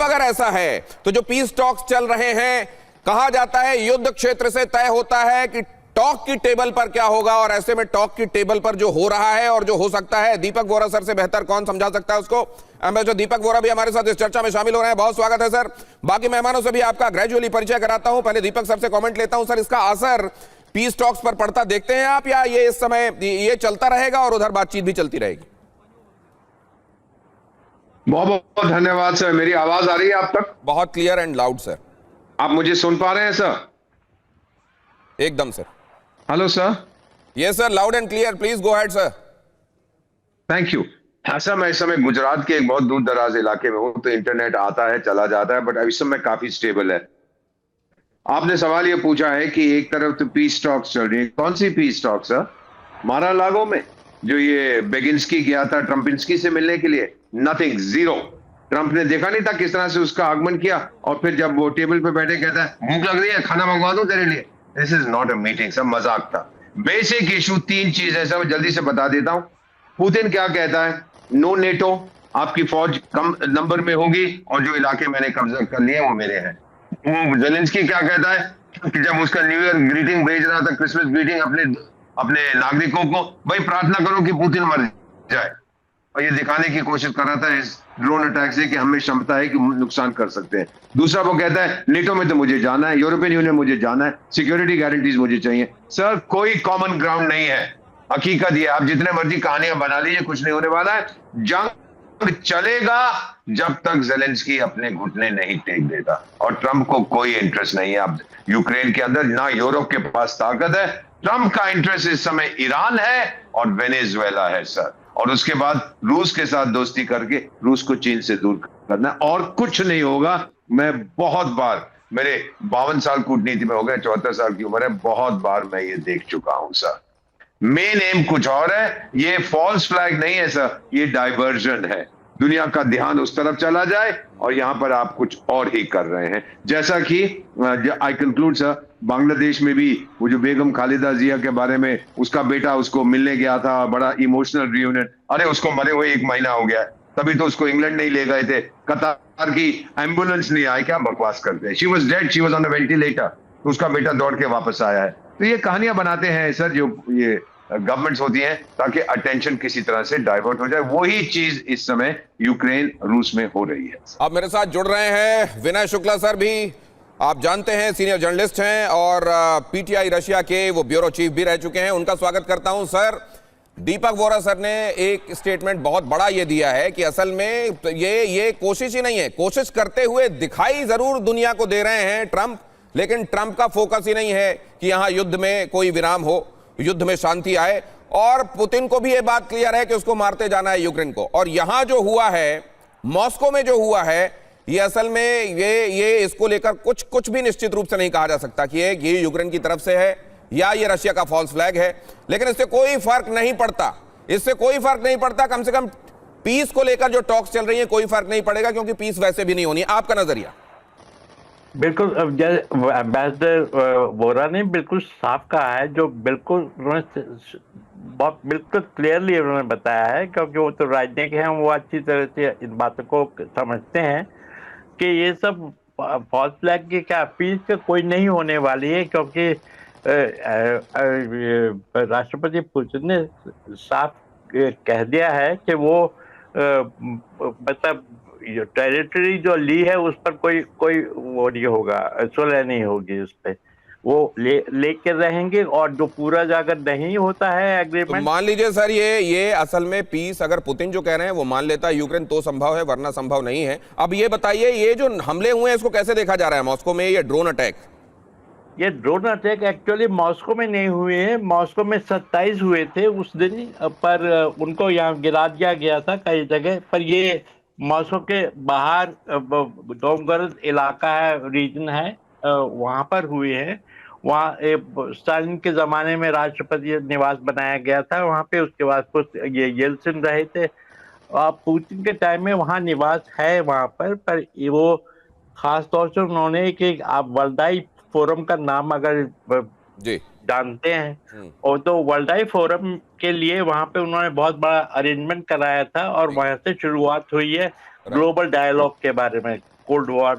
अब अगर ऐसा है तो जो पीस टॉक्स चल रहे हैं, कहा जाता है युद्ध क्षेत्र से तय होता है कि टॉक की टेबल पर क्या होगा, और ऐसे में टॉक की टेबल पर जो हो रहा है और जो हो सकता है, दीपक वोरा सर से बेहतर कौन समझा सकता है उसको। एम्बेसडर दीपक वोरा भी हमारे साथ इस चर्चा में शामिल हो रहे हैं, बहुत स्वागत है सर। बाकी मेहमानों से भी आपका ग्रेजुअली परिचय कराता हूं, पहले दीपक सर से कमेंट लेता हूं। सर, इसका असर पीस टॉक्स पर पड़ता देखते हैं आप, या ये इस समय ये चलता रहेगा और उधर बातचीत भी चलती रहेगी? बहुत बहुत धन्यवाद सर। मेरी आवाज आ रही है आप तक? बहुत क्लियर एंड लाउड सर। आप मुझे सुन पा रहे हैं सर? एकदम sir. Hello sir. Yes sir, loud and clear, please go ahead sir. Thank you. हाँ सर, मैं इस समय गुजरात के एक बहुत दूर दराज इलाके में हूँ, तो इंटरनेट आता है चला जाता है, बट अभी समय काफी स्टेबल है। आपने सवाल ये पूछा है कि एक तरफ तो पीस टॉक्स चल रही है। कौन सी पीस टॉक्स सर? मारा-लागो में जो ये बेगिंस्की गया था ट्रम्पिंस्की से मिलने के लिए, नथिंग, जीरो। ट्रंप ने देखा नहीं था किस तरह से उसका आगमन किया, और फिर जब वो टेबल पे बैठे कहता है भूख लग रही है, खाना मंगवा दूं तेरे लिए। This is not a meeting, सब मजाक था। बेसिक इशू 3 चीज है, सब जल्दी से बता देता हूं। पुतिन क्या कहता है? नो नेटो, आपकी फौज कम नंबर में होगी और जो इलाके मैंने कब्जा कर लिए वो मेरे हैं। वो जेलेंस्की क्या कहता है कि जब उसका न्यू ईयर ग्रीटिंग भेज रहा था, क्रिसमस ग्रीटिंग अपने नागरिकों को, भाई प्रार्थना करो कि पुतिन मर जाए, और ये दिखाने की कोशिश कर रहा था इस ड्रोन अटैक से कि हमें क्षमता है कि नुकसान कर सकते हैं। दूसरा वो कहता है नेटो में तो मुझे जाना है, यूरोपियन यूनियन मुझे जाना है, सिक्योरिटी गारंटीज मुझे चाहिए। सर, कोई कॉमन ग्राउंड नहीं है। हकीकत ये, आप जितने मर्जी कहानियां बना लीजिए, कुछ नहीं होने वाला है। जंग चलेगा जब तक जेलेंस्की अपने घुटने नहीं टेक देता, और ट्रंप को कोई इंटरेस्ट नहीं है अब यूक्रेन के अंदर, ना यूरोप के पास ताकत है। ट्रंप का इंटरेस्ट इस समय ईरान है और वेनेजुएला है सर, और उसके बाद रूस के साथ दोस्ती करके रूस को चीन से दूर करना, और कुछ नहीं होगा। मैं बहुत बार, मेरे 52 साल कूटनीति में हो गए, 74 साल की उम्र है, बहुत बार मैं ये देख चुका हूं सर। मेन एम कुछ और है, ये फॉल्स फ्लैग नहीं है सर, ये डाइवर्जन है। दुनिया का ध्यान उस तरफ चला जाए और यहां पर आप कुछ और ही कर रहे हैं। जैसा कि आई कंक्लूड सर, बांग्लादेश में भी वो जो बेगम खालिदा जिया के बारे में, उसका बेटा उसको मिलने गया था, बड़ा इमोशनल रियूनियन। अरे उसको मरे हुए 1 महीना हो गया, तभी तो उसको इंग्लैंड नहीं ले गए थे, कतार की एम्बुलेंस नहीं आई। क्या बकवास करते हैं। She was dead, she was on the ventilator, तो उसका बेटा दौड़ के वापस आया है। तो ये कहानियां बनाते हैं सर जो ये गवर्नमेंट्स होती हैं, ताकि अटेंशन किसी तरह से डाइवर्ट हो जाए। वही चीज इस समय यूक्रेन रूस में हो रही है। अब मेरे साथ जुड़ रहे हैं विनय शुक्ला सर भी, आप जानते हैं सीनियर जर्नलिस्ट हैं और पीटीआई रशिया के वो ब्यूरो चीफ भी रह चुके हैं, उनका स्वागत करता हूं। सर, दीपक वोरा सर ने एक स्टेटमेंट बहुत बड़ा ये दिया है कि असल में ये कोशिश ही नहीं है, कोशिश करते हुए दिखाई जरूर दुनिया को दे रहे हैं ट्रंप, लेकिन ट्रंप का फोकस ही नहीं है कि यहां युद्ध में कोई विराम हो, युद्ध में शांति आए, और पुतिन को भी यह बात क्लियर है कि उसको मारते जाना है यूक्रेन को। और यहां जो हुआ है, मॉस्को में जो हुआ है, ये असल में ये इसको लेकर कुछ भी निश्चित रूप से नहीं कहा जा सकता कि ये यूक्रेन की तरफ से है या ये रशिया का फॉल्स फ्लैग है, लेकिन इससे कोई फर्क नहीं पड़ता, इससे कोई फर्क नहीं पड़ता। कम से कम पीस को लेकर जो टॉक्स चल रही है कोई फर्क नहीं पड़ेगा, क्योंकि पीस वैसे भी नहीं होनी। आपका नजरिया? बिल्कुल, एम्बेसडर वोरा ने बिल्कुल साफ कहा है, जो बिल्कुल बहुत बिल्कुल क्लियरली उन्होंने बताया है, क्योंकि वो तो राजनीतिक हैं, वो अच्छी तरह से इन बातों को समझते हैं कि ये सब फॉल्स फ्लैग की क्या पीस का कोई नहीं होने वाली है, क्योंकि राष्ट्रपति पुतिन ने साफ कह दिया है कि वो मतलब टेरिटरी जो ली है उस पर कोई वो नहीं होगा, सुलह नहीं होगी, उस पर वो लेके रहेंगे। और जो पूरा अगर नहीं होता है एग्रीमेंट, तो मान लीजिए सर ये असल में पीस अगर पुतिन जो कह रहे हैं वो मान लेता है यूक्रेन, तो संभव है, वरना संभव नहीं है। अब ये बताइए, ये जो हमले हुए हैं इसको कैसे देखा जा रहा है मॉस्को में, ये ड्रोन अटैक? ये ड्रोन अटैक एक्चुअली मॉस्को में नहीं हुए हैं, मॉस्को में 27 हुए थे उस दिन, पर उनको यहाँ गिरा दिया गया था कई जगह पर। ये मॉस्को के बाहर डोमगर्द इलाका है, रीजन है, वहाँ पर हुए हैं। वहाँ स्टालिन के ज़माने में राष्ट्रपति निवास बनाया गया था वहाँ पे, उसके बाद कुछ ये येल्सिन रहे थे। पुतिन के टाइम में वहाँ निवास है वहाँ पर वो खास तौर से उन्होंने कि आप वर्ल्डाई फोरम का नाम अगर जी जानते हैं, और तो वर्ल्डाई फोरम के लिए वहाँ पे उन्होंने बहुत बड़ा अरेंजमेंट कराया था, और वहाँ से शुरुआत हुई है ग्लोबल डायलॉग के बारे में। Cold war,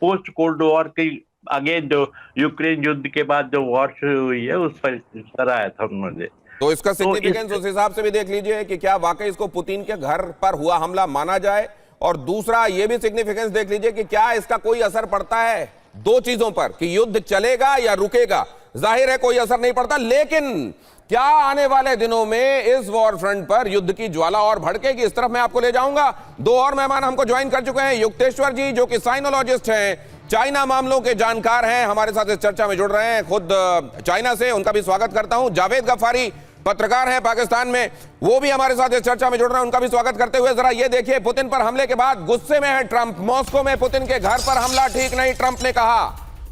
post cold war की अगेन जो यूक्रेन युद्ध के बाद जो वॉर शुरू हुई है उस पर कराया था उन्होंने। तो इसका सिग्निफिकेंस उस हिसाब से भी देख लीजिए कि क्या वाकई इसको पुतिन के घर पर हुआ हमला माना जाए, और दूसरा ये भी सिग्निफिकेंस देख लीजिए कि क्या इसका कोई असर पड़ता है दो चीजों पर, कि युद्ध चलेगा या रुकेगा। जाहिर है कोई असर नहीं पड़ता, लेकिन क्या आने वाले दिनों में इस वॉर फ्रंट पर युद्ध की ज्वाला और भड़केगी, इस तरफ मैं आपको ले जाऊंगा। दो और मेहमान हमको ज्वाइन कर चुके हैं, युक्तेश्वर जी जो कि साइनोलॉजिस्ट हैं, चाइना मामलों के जानकार हैं, हमारे साथ इस चर्चा में जुड़ रहे हैं खुद चाइना से, उनका भी स्वागत करता हूं। जावेद गफारी पत्रकार हैं पाकिस्तान में, वो भी हमारे साथ इस चर्चा में जुड़ रहे हैं, उनका भी स्वागत करते हुए जरा ये देखिए, पुतिन पर हमले के बाद गुस्से में है ट्रंप, मॉस्को में पुतिन के घर पर हमला ठीक नहीं, ट्रंप ने कहा।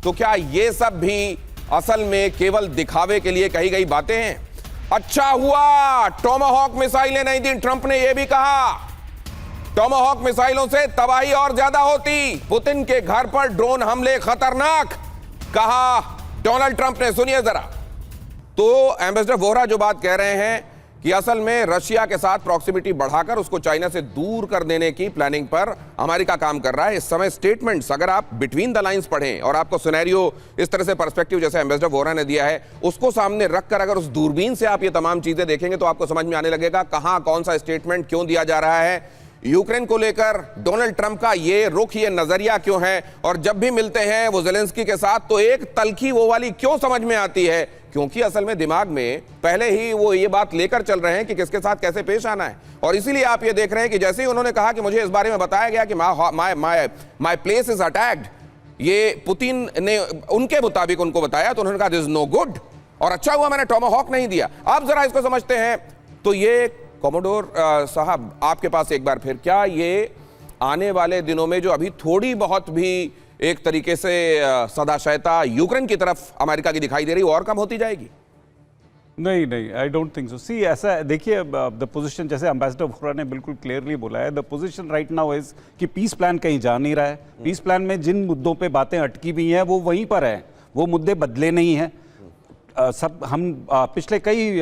तो क्या ये सब भी असल में केवल दिखावे के लिए कही गई बातें हैं? अच्छा हुआ टोमाहॉक मिसाइलें नहीं दी, ट्रंप ने यह भी कहा। टोमाहॉक मिसाइलों से तबाही और ज्यादा होती, पुतिन के घर पर ड्रोन हमले खतरनाक, कहा डोनाल्ड ट्रंप ने। सुनिए जरा। तो एम्बेसडर वोहरा जो बात कह रहे हैं कि असल में रशिया के साथ प्रॉक्सिमिटी बढ़ाकर उसको चाइना से दूर कर देने की प्लानिंग पर अमेरिका काम कर रहा है। इस समय स्टेटमेंट्स अगर आप बिटवीन द लाइंस पढ़ें और आपको सिनेरियो इस तरह से पर्सपेक्टिव जैसे एम्बेसडर वोहरा ने दिया है उसको सामने रखकर अगर उस दूरबीन से आप ये तमाम चीजें देखेंगे तो आपको समझ में आने लगेगा कहां कौन सा स्टेटमेंट क्यों दिया जा रहा है, यूक्रेन को लेकर डोनाल्ड ट्रंप का ये रुख, ये नजरिया क्यों है, और जब भी मिलते हैं वो ज़ेलेंस्की के साथ तो एक तलखी वो वाली क्यों समझ में आती है, क्योंकि असल में दिमाग में पहले ही वो ये बात लेकर चल रहे हैं कि किसके साथ कैसे पेश आना है। और इसीलिए आप ये देख रहे हैं कि जैसे ही उन्होंने कहा कि मुझे इस बारे में बताया गया कि माय प्लेस इज अटैक्ड, ये पुतिन ने उनके मुताबिक उनको बताया तो उन्होंने कहा दिस इज नो गुड, और अच्छा हुआ मैंने टोमाहॉक नहीं दिया। आप जरा इसको समझते हैं। तो ये कॉमोडोर साहब आपके पास एक बार फिर, क्या ये आने वाले दिनों में जो अभी थोड़ी बहुत भी एक तरीके से सदाशयता यूक्रेन की तरफ अमेरिका की दिखाई दे रही है और कम होती जाएगी? नहीं नहीं, आई डोंट थिंक सो। सी ऐसा देखिए, द पोजीशन जैसे एम्बेसडर वोहरा ने बिल्कुल क्लियरली बोला है, the position right now is कि पीस प्लान कहीं जा नहीं रहा है। पीस प्लान में जिन मुद्दों पे बातें अटकी हुई हैं वो वहीं पर है, वो मुद्दे बदले नहीं हैं। सब हम पिछले कई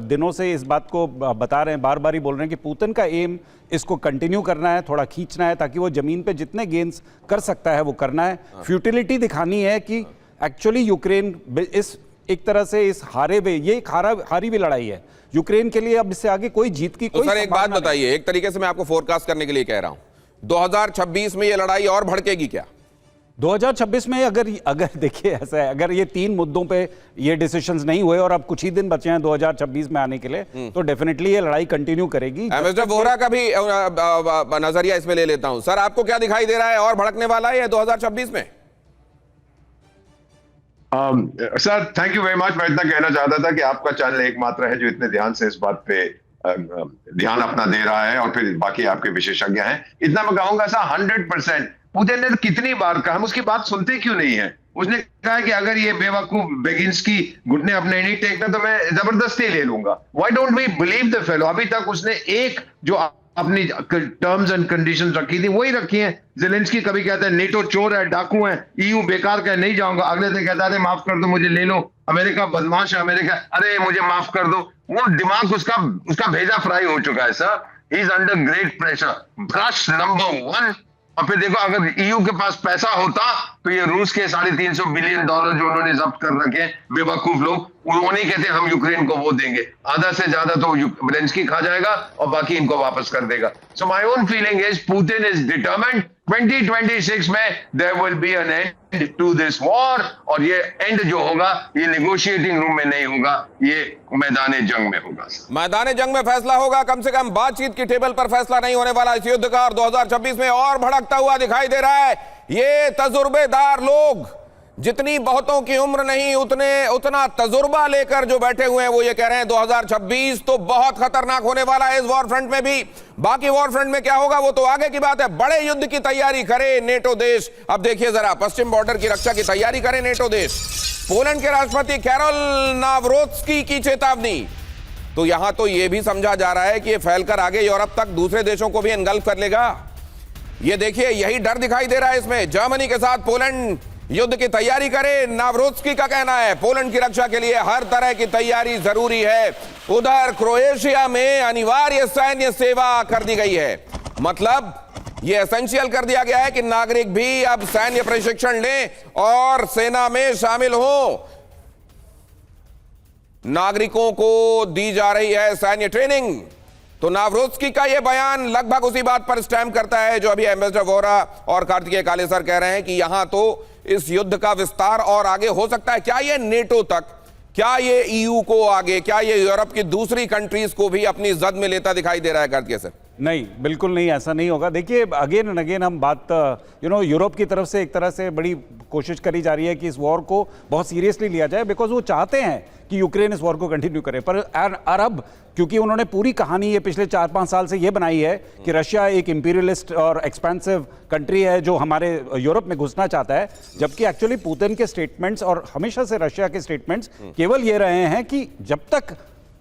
दिनों से इस बात को बता रहे हैं, बार बार ही बोल रहे हैं कि पुतिन का एम इसको कंटिन्यू करना है, थोड़ा खींचना है ताकि वो जमीन पे जितने गेन्स कर सकता है वो करना है। फ्यूटिलिटी दिखानी है कि एक्चुअली यूक्रेन इस एक तरह से इस हारे हुए, ये एक हारी हुई लड़ाई है यूक्रेन के लिए, अब इससे आगे कोई जीत की कोई। तो सर एक बात बताइए, एक तरीके से मैं आपको फोरकास्ट करने के लिए कह रहा हूं, 2026 में ये लड़ाई और भड़केगी क्या? 2026 में अगर देखिए ऐसा है, अगर ये तीन मुद्दों पे ये डिसीजंस नहीं हुए और अब कुछ ही दिन बचे हैं 2026 में आने के लिए, तो डेफिनेटली ये लड़ाई कंटिन्यू करेगी। एम्बेसडर वोहरा का भी नजरिया इसमें ले लेता हूं। सर आपको क्या दिखाई दे रहा है, और भड़कने वाला है 2026 में? Sir thank you very much. मैं इतना कहना चाहता था कि आपका चैनल एकमात्र है जो इतने ध्यान से इस बात पे ध्यान अपना दे रहा है, और फिर बाकी आपके विशेषज्ञ हैं। इतना मैं कहूंगा सर 100%। पुतिन ने कितनी बार कहा, हम उसकी बात सुनते क्यों नहीं है? उसने कहा कि अगर ये बेवकूफ बेगिंस की घुटने अपने नहीं टेकना तो मैं जबरदस्ती ले लूंगा। Why don't we believe the fellow? अभी तक उसने एक जो अपनी टर्म्स एंड कंडीशंस रखी थी वही रखी हैं। ज़ेलेंस्की कभी कहता है नेटो चोर है, डाकू है, ईयू बेकार का नहीं जाऊंगा, अगले दिन कहता है माफ कर दो मुझे ले लो, अमेरिका बदमाश है, अमेरिका अरे मुझे माफ कर दो। वो दिमाग उसका भेजा फ्राई हो चुका है sir. He is under great pressure, brush number 1। और फिर देखो अगर ईयू के पास पैसा होता तो ये रूस के $350 बिलियन जो उन्होंने जब्त कर रखे हैं बेवकूफ लोग, वो नहीं कहते हम यूक्रेन को वो देंगे, आधा से ज्यादा तो ज़ेलेंस्की खा जाएगा और बाकी इनको वापस कर देगा। So my own feeling is Putin is determined 2026 में there will be an end to this war, और ये एंड जो होगा ये नेगोशिएटिंग रूम में नहीं होगा, ये मैदान जंग में होगा। मैदान जंग में फैसला होगा, कम से कम बातचीत की टेबल पर फैसला नहीं होने वाला इस युद्ध का, और 2026 में और भड़कता हुआ दिखाई दे रहा है। ये तजुर्बेदार लोग, जितनी बहुतों की उम्र नहीं उतना तजुर्बा लेकर जो बैठे हुए हैं, वो ये कह रहे हैं 2026 तो बहुत खतरनाक होने वाला है इस वॉर फ्रंट में भी। बाकी वॉर फ्रंट में क्या होगा वो तो आगे की बात है। बड़े युद्ध की तैयारी करे नेटो देश। अब देखिए जरा, पश्चिम बॉर्डर की रक्षा की तैयारी करे नेटो देश। पोलैंड के राष्ट्रपति कैरोल नावरोत्स्की की चेतावनी। तो यहां तो यह भी समझा जा रहा है कि यह फैलकर आगे यूरोप तक दूसरे देशों को भी एनगल्फ कर लेगा। ये देखिए, यही डर दिखाई दे रहा है इसमें। जर्मनी के साथ पोलैंड युद्ध की तैयारी करे, नावरोत्स्की का कहना है पोलैंड की रक्षा के लिए हर तरह की तैयारी जरूरी है। उधर क्रोएशिया में अनिवार्य सैन्य सेवा कर दी गई है। मतलब ये एसेंशियल कर दिया गया है कि नागरिक भी अब सैन्य प्रशिक्षण लें और सेना में शामिल हों। नागरिकों को दी जा रही है सैन्य ट्रेनिंग। तो नावरोज्की का यह बयान लगभग उसी बात पर स्टैम्प करता है जो अभी एम्बेसडर वोहरा और कार्तिकेय कालेसर कह रहे हैं कि यहां तो इस युद्ध का विस्तार और आगे हो सकता है। क्या ये नेटो तक, क्या ये ईयू को आगे, क्या ये यूरोप की दूसरी कंट्रीज को भी अपनी जद में लेता दिखाई दे रहा है कार्तिकेय सर? नहीं, बिल्कुल नहीं, ऐसा नहीं होगा। देखिए, अगेन एंड अगेन हम बात यूरोप की तरफ से एक तरह से बड़ी कोशिश करी जा रही है कि इस वॉर को बहुत सीरियसली लिया जाए, बिकॉज वो चाहते हैं कि यूक्रेन इस वॉर को कंटिन्यू करे। पर अरब, क्योंकि उन्होंने पूरी कहानी ये पिछले 4-5 साल से ये बनाई है कि रशिया एक इंपीरियलिस्ट और एक्सपेंसिव कंट्री है जो हमारे यूरोप में घुसना चाहता है, जबकि एक्चुअली पुतिन के स्टेटमेंट्स और हमेशा से रशिया के स्टेटमेंट्स केवल ये रहे हैं कि जब तक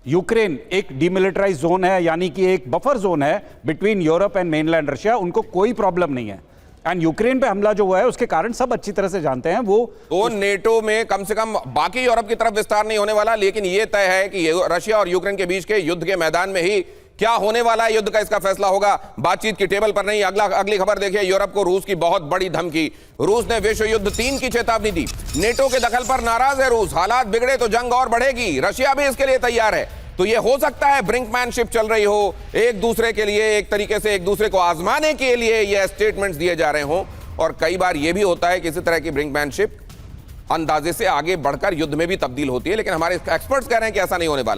यूक्रेन एक डिमिलिटराइज जोन है, यानी कि एक बफर जोन है between Europe and mainland Russia, उनको कोई प्रॉब्लम नहीं है। एंड यूक्रेन पे हमला जो हुआ है उसके कारण सब अच्छी तरह से जानते हैं। वो तो नेटो में कम से कम बाकी यूरोप की तरफ विस्तार नहीं होने वाला, लेकिन यह तय है कि रशिया और यूक्रेन के बीच के युद्ध के मैदान में ही क्या होने वाला है युद्ध का, इसका फैसला होगा, बातचीत की टेबल पर नहीं। अगली खबर देखिए, यूरोप को रूस की बहुत बड़ी धमकी। रूस ने विश्व युद्ध 3 की चेतावनी दी। नेटो के दखल पर नाराज है रूस, हालात बिगड़े तो जंग और बढ़ेगी। रशिया भी इसके लिए तैयार है। तो ये हो सकता है ब्रिंकमैनशिप चल रही हो, एक दूसरे के लिए एक तरीके से एक दूसरे को आजमाने के लिए ये स्टेटमेंट्स दिए जा रहे हों। और कई बार ये भी होता है कि इसी तरह की ब्रिंकमैनशिप अंदाजे से आगे बढ़कर युद्ध में भी तब्दील होती है, लेकिन हमारे एक्सपर्ट्स कह रहे हैं कि ऐसा नहीं होने वाला।